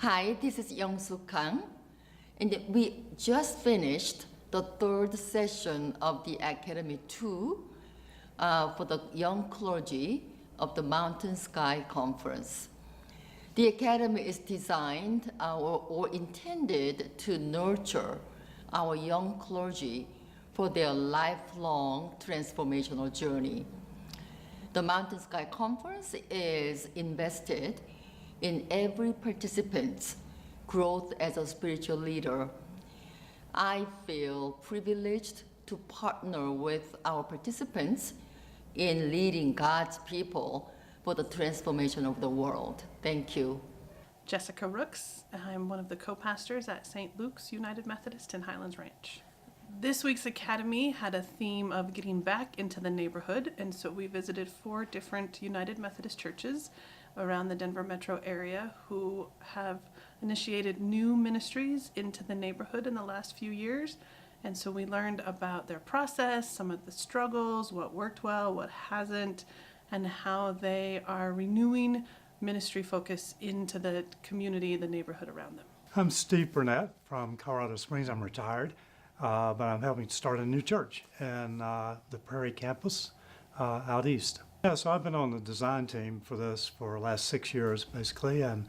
Hi, this is Young Suk Kang, and we just finished the third session of the Academy 2 for the young clergy of the Mountain Sky Conference. The Academy is designed or intended to nurture our young clergy for their lifelong transformational journey. The Mountain Sky Conference is invested in every participant's growth as a spiritual leader. I feel privileged to partner with our participants in leading God's people for the transformation of the world. Thank you. Jessica Rooks. I'm one of the co-pastors at St. Luke's United Methodist in Highlands Ranch. This week's Academy had a theme of getting back into the neighborhood, and so we visited 4 different United Methodist churches around the Denver metro area who have initiated new ministries into the neighborhood in the last few years. And so we learned about their process, some of the struggles, what worked well, what hasn't, and how they are renewing ministry focus into the community, the neighborhood around them. I'm Steve Burnett from Colorado Springs. I'm retired, but I'm helping to start a new church in the Prairie campus out east. Yeah, so I've been on the design team for this for the last 6 years, basically, and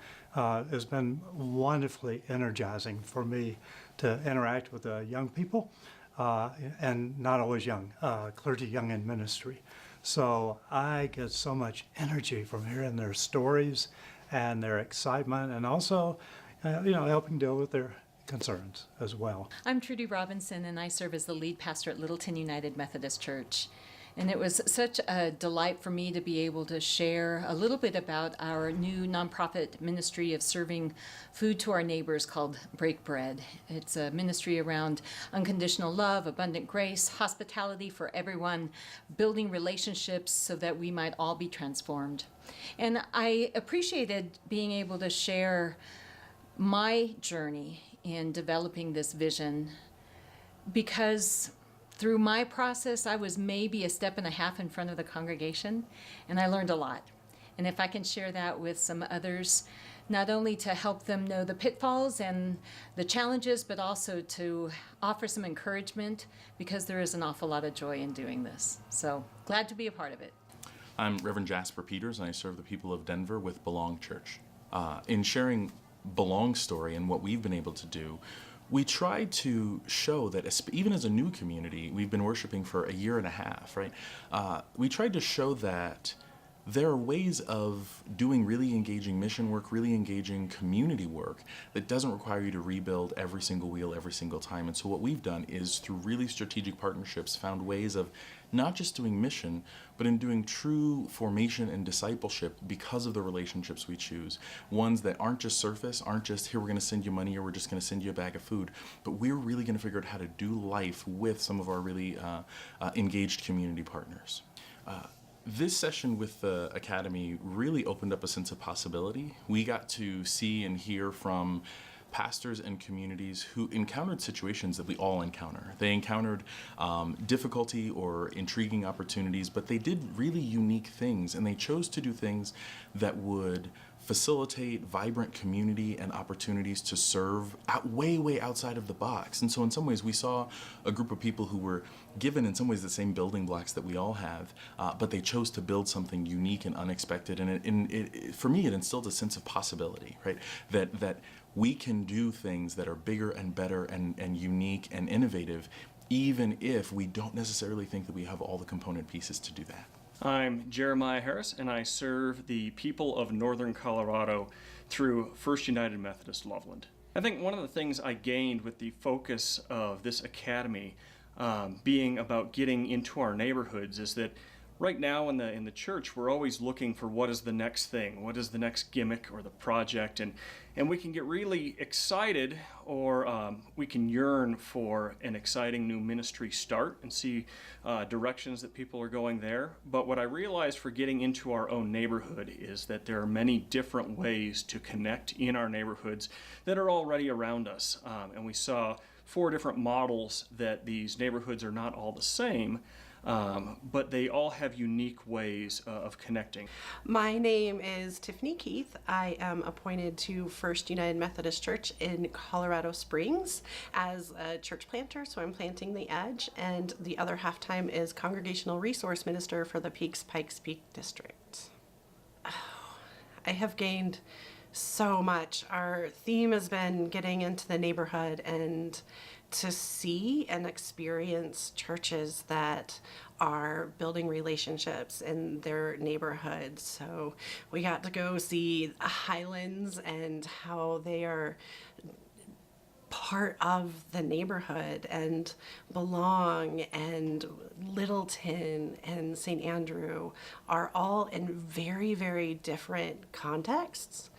it's been wonderfully energizing for me to interact with the young people, and not always young, Clergy Young in ministry. So I get so much energy from hearing their stories and their excitement, and also, helping deal with their concerns as well. I'm Trudy Robinson, and I serve as the lead pastor at Littleton United Methodist Church. And it was such a delight for me to be able to share a little bit about our new nonprofit ministry of serving food to our neighbors called Break Bread. It's a ministry around unconditional love, abundant grace, hospitality for everyone, building relationships so that we might all be transformed. And I appreciated being able to share my journey in developing this vision because through my process, I was maybe a step and a half in front of the congregation, and I learned a lot. And if I can share that with some others, not only to help them know the pitfalls and the challenges, but also to offer some encouragement, because there is an awful lot of joy in doing this. So glad to be a part of it. I'm Reverend Jasper Peters, and I serve the people of Denver with Belong Church. In sharing Belong's story and what we've been able to do, we tried to show that even as a new community, we've been worshiping for a year and a half, right? We tried to show that there are ways of doing really engaging mission work, really engaging community work that doesn't require you to rebuild every single wheel every single time. And so what we've done is, through really strategic partnerships, found ways of not just doing mission, but in doing true formation and discipleship because of the relationships we choose. Ones that aren't just surface, aren't just, here, we're going to send you money, or we're just going to send you a bag of food, but we're really going to figure out how to do life with some of our really engaged community partners. This session with the Academy really opened up a sense of possibility. We got to see and hear from pastors and communities who encountered situations that we all encounter. They encountered difficulty or intriguing opportunities, but they did really unique things, and they chose to do things that would facilitate vibrant community and opportunities to serve way outside of the box. And so in some ways we saw a group of people who were given in some ways the same building blocks that we all have, but they chose to build something unique and unexpected. And for me, it instilled a sense of possibility, right? That we can do things that are bigger and better and unique and innovative, even if we don't necessarily think that we have all the component pieces to do that. I'm Jeremiah Harris, and I serve the people of Northern Colorado through First United Methodist Loveland. I think one of the things I gained with the focus of this academy being about getting into our neighborhoods is that right now in the church, we're always looking for what is the next thing, what is the next gimmick or the project, and we can get really excited, or we can yearn for an exciting new ministry start and see directions that people are going there. But what I realized for getting into our own neighborhood is that there are many different ways to connect in our neighborhoods that are already around us, and we saw 4 different models that these neighborhoods are not all the same. but they all have unique ways of connecting. My name is Tiffany Keith. I am appointed to First United Methodist Church in Colorado Springs as a church planter, so I'm planting the edge, and the other half time is Congregational Resource Minister for the Pikes Peak District. I have gained so much. Our theme has been getting into the neighborhood and to see and experience churches that are building relationships in their neighborhoods. So we got to go see Highlands and how they are part of the neighborhood, and Belong and Littleton and St. Andrew are all in very, very different contexts,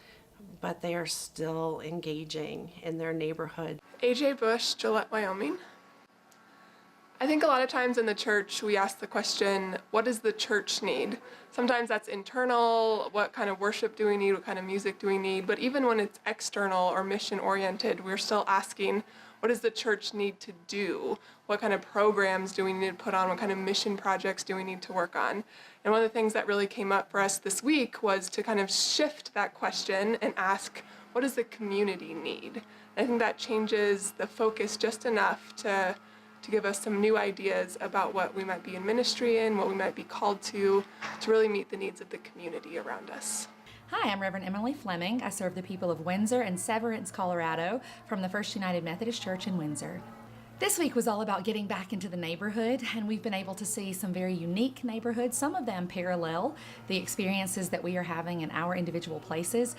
but they are still engaging in their neighborhood. AJ Bush, Gillette, Wyoming. I think a lot of times in the church we ask the question, what does the church need? Sometimes that's internal, what kind of worship do we need, what kind of music do we need? But even when it's external or mission oriented, we're still asking, what does the church need to do? What kind of programs do we need to put on? What kind of mission projects do we need to work on? And one of the things that really came up for us this week was to kind of shift that question and ask, what does the community need? I think that changes the focus just enough to give us some new ideas about what we might be in ministry in, what we might be called to really meet the needs of the community around us. Hi, I'm Reverend Emily Fleming. I serve the people of Windsor and Severance, Colorado from the First United Methodist Church in Windsor. This week was all about getting back into the neighborhood, and we've been able to see some very unique neighborhoods. Some of them parallel the experiences that we are having in our individual places.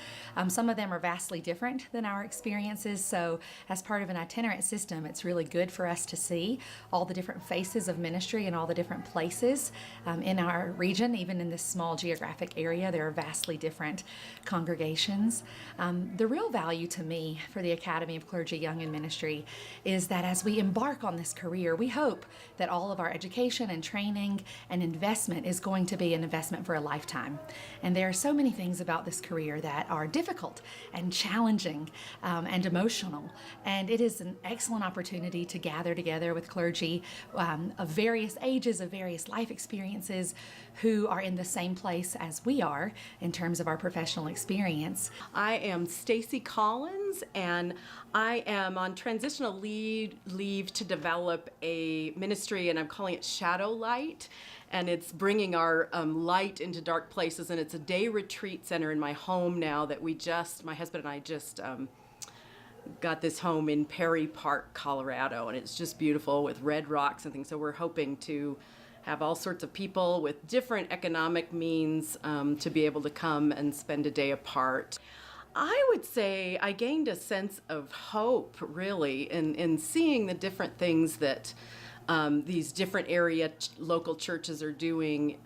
Some of them are vastly different than our experiences, so as part of an itinerant system, it's really good for us to see all the different faces of ministry and all the different places in our region. Even in this small geographic area, there are vastly different congregations. The real value to me for the Academy of Clergy Young in Ministry is that as we embark on this career, we hope that all of our education and training and investment is going to be an investment for a lifetime. And there are so many things about this career that are difficult and challenging and emotional. And it is an excellent opportunity to gather together with clergy of various ages, of various life experiences, who are in the same place as we are in terms of our professional experience. I am Stacy Collins, and I am on transitional leave to develop a ministry, and I'm calling it Shadow Light. And it's bringing our light into dark places, and it's a day retreat center in my home now that my husband and I just got this home in Perry Park, Colorado, and it's just beautiful with red rocks and things. So we're hoping to have all sorts of people with different economic means to be able to come and spend a day apart. I would say I gained a sense of hope, really, in seeing the different things that these different area local churches are doing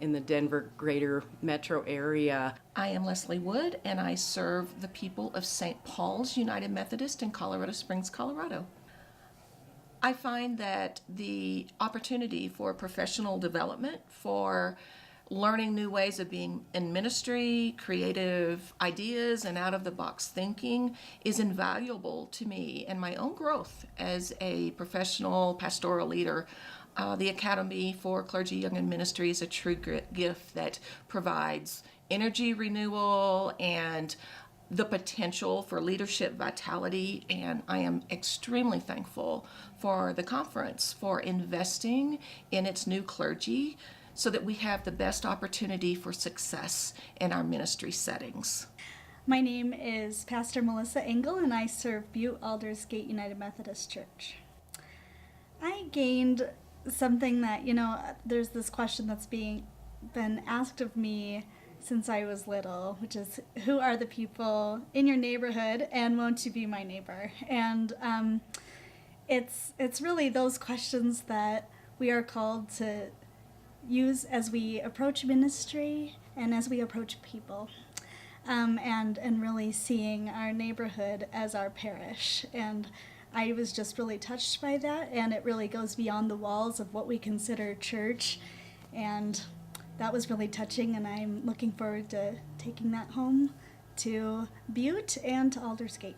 in the Denver greater metro area. I am Leslie Wood, and I serve the people of St. Paul's United Methodist in Colorado Springs, Colorado. I find that the opportunity for professional development, for learning new ways of being in ministry, creative ideas, and out-of-the-box thinking is invaluable to me and my own growth as a professional pastoral leader. The Academy for Clergy Young in Ministry is a true gift that provides energy renewal and the potential for leadership vitality, and I am extremely thankful for the conference for investing in its new clergy so that we have the best opportunity for success in our ministry settings. My name is Pastor Melissa Engel, and I serve Butte Aldersgate United Methodist Church. I gained something that, there's this question that's been asked of me since I was little, which is, who are the people in your neighborhood and won't you be my neighbor? And it's really those questions that we are called to use as we approach ministry and as we approach people, and really seeing our neighborhood as our parish. And I was just really touched by that, and it really goes beyond the walls of what we consider church, and that was really touching, and I'm looking forward to taking that home to Butte and to Aldersgate.